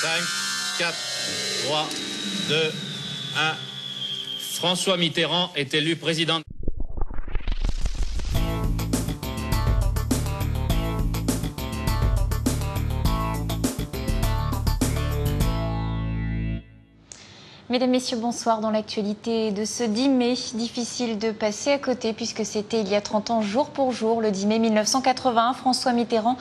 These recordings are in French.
5, 4, 3, 2, 1. François Mitterrand est élu président. Mesdames, Messieurs, bonsoir. Dans l'actualité de ce 10 mai, difficile de passer à côté puisque c'était il y a 30 ans, jour pour jour, le 10 mai 1981, François Mitterrand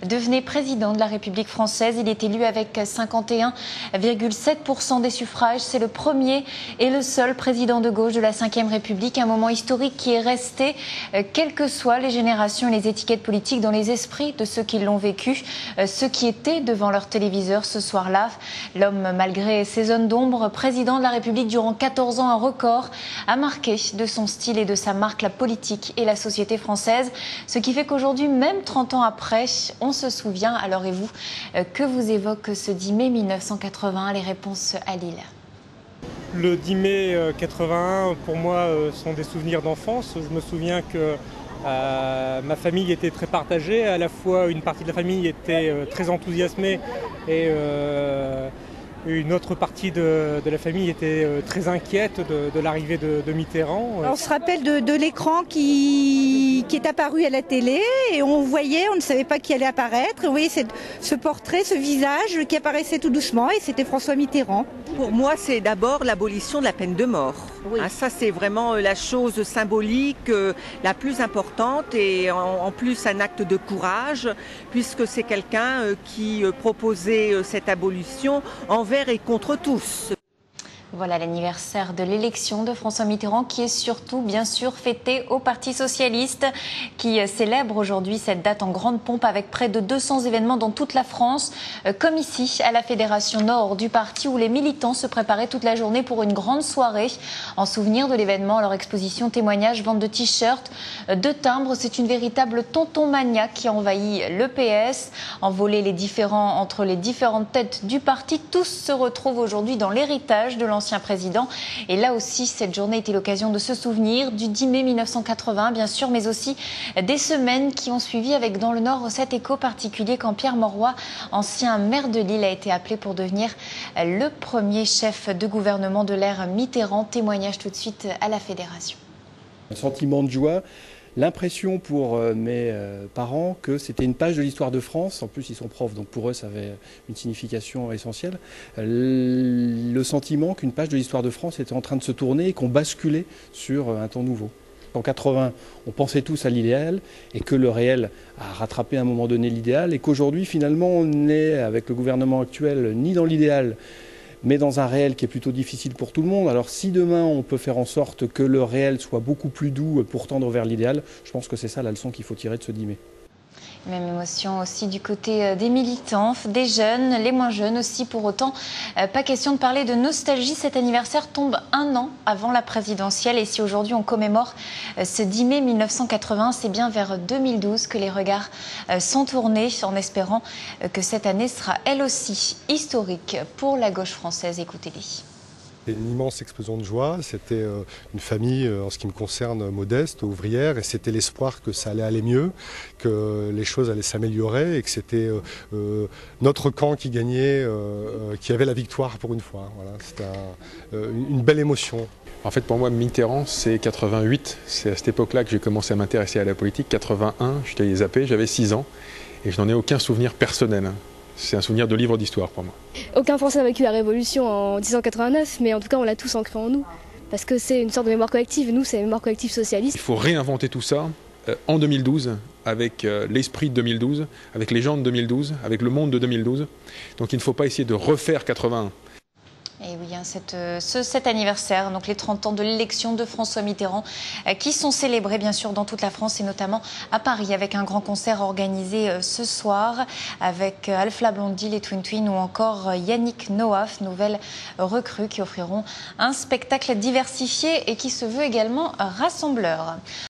devenait président de la République française. Il est élu avec 51,7% des suffrages. C'est le premier et le seul président de gauche de la Ve République. Un moment historique qui est resté, quelles que soient les générations et les étiquettes politiques, dans les esprits de ceux qui l'ont vécu, ceux qui étaient devant leur téléviseur ce soir-là. L'homme, malgré ses zones d'ombre, président de la République durant 14 ans, un record, a marqué de son style et de sa marque la politique et la société française. Ce qui fait qu'aujourd'hui, même 30 ans après, on se souvient. Alors et vous, que vous évoque ce 10 mai 1981? Les réponses à Lille. Le 10 mai 81, pour moi, sont des souvenirs d'enfance. Je me souviens que ma famille était très partagée. À la fois, une partie de la famille était très enthousiasmée et une autre partie de la famille était très inquiète de l'arrivée de Mitterrand. On se rappelle de l'écran qui est apparu à la télé et on voyait, on ne savait pas qui allait apparaître. Vous voyez ce portrait, ce visage qui apparaissait tout doucement et c'était François Mitterrand. Pour moi, c'est d'abord l'abolition de la peine de mort. Oui. Ça, c'est vraiment la chose symbolique la plus importante et en plus un acte de courage puisque c'est quelqu'un qui proposait cette abolition envers et contre tous. Voilà l'anniversaire de l'élection de François Mitterrand qui est surtout bien sûr fêté au Parti Socialiste qui célèbre aujourd'hui cette date en grande pompe avec près de 200 événements dans toute la France, comme ici à la Fédération Nord du parti où les militants se préparaient toute la journée pour une grande soirée en souvenir de l'événement. Leur exposition, témoignages, vente de t-shirts, de timbres, c'est une véritable tonton-mania qui envahit le PS. Envolés entre les différentes têtes du parti, tous se retrouvent aujourd'hui dans l'héritage de l'ancien président. Et là aussi, cette journée était l'occasion de se souvenir du 10 mai 1980, bien sûr, mais aussi des semaines qui ont suivi avec dans le Nord cet écho particulier quand Pierre Mauroy, ancien maire de Lille, a été appelé pour devenir le premier chef de gouvernement de l'ère Mitterrand. Témoignage tout de suite à la Fédération. Un sentiment de joie. L'impression pour mes parents que c'était une page de l'histoire de France. En plus, ils sont profs, donc pour eux, ça avait une signification essentielle. Le sentiment qu'une page de l'histoire de France était en train de se tourner et qu'on basculait sur un temps nouveau. En 80, on pensait tous à l'idéal et que le réel a rattrapé à un moment donné l'idéal et qu'aujourd'hui, finalement, on n'est, avec le gouvernement actuel, ni dans l'idéal, mais dans un réel qui est plutôt difficile pour tout le monde. Alors si demain on peut faire en sorte que le réel soit beaucoup plus doux pour tendre vers l'idéal, je pense que c'est ça la leçon qu'il faut tirer de ce 10 mai. Même émotion aussi du côté des militants, des jeunes, les moins jeunes aussi. Pour autant, pas question de parler de nostalgie. Cet anniversaire tombe un an avant la présidentielle. Et si aujourd'hui on commémore ce 10 mai 1980, c'est bien vers 2012 que les regards sont tournés en espérant que cette année sera elle aussi historique pour la gauche française. Écoutez-les. C'était une immense explosion de joie, c'était une famille, en ce qui me concerne, modeste, ouvrière, et c'était l'espoir que ça allait aller mieux, que les choses allaient s'améliorer, et que c'était notre camp qui gagnait, qui avait la victoire pour une fois. Voilà, c'était une belle émotion. En fait, pour moi, Mitterrand, c'est 88, c'est à cette époque-là que j'ai commencé à m'intéresser à la politique. 81, j'étais zappé, j'avais 6 ans, et je n'en ai aucun souvenir personnel. C'est un souvenir de livre d'histoire pour moi. Aucun Français n'a vécu la Révolution en 1789, mais en tout cas on l'a tous ancré en nous. Parce que c'est une sorte de mémoire collective, et nous c'est la mémoire collective socialiste. Il faut réinventer tout ça en 2012, avec l'esprit de 2012, avec les gens de 2012, avec le monde de 2012. Donc il ne faut pas essayer de refaire 81. Et oui, cet anniversaire, donc les 30 ans de l'élection de François Mitterrand, qui sont célébrés bien sûr dans toute la France et notamment à Paris avec un grand concert organisé ce soir avec Alpha Blondy, les Twin Twins ou encore Yannick Noah, nouvelle recrue qui offriront un spectacle diversifié et qui se veut également rassembleur.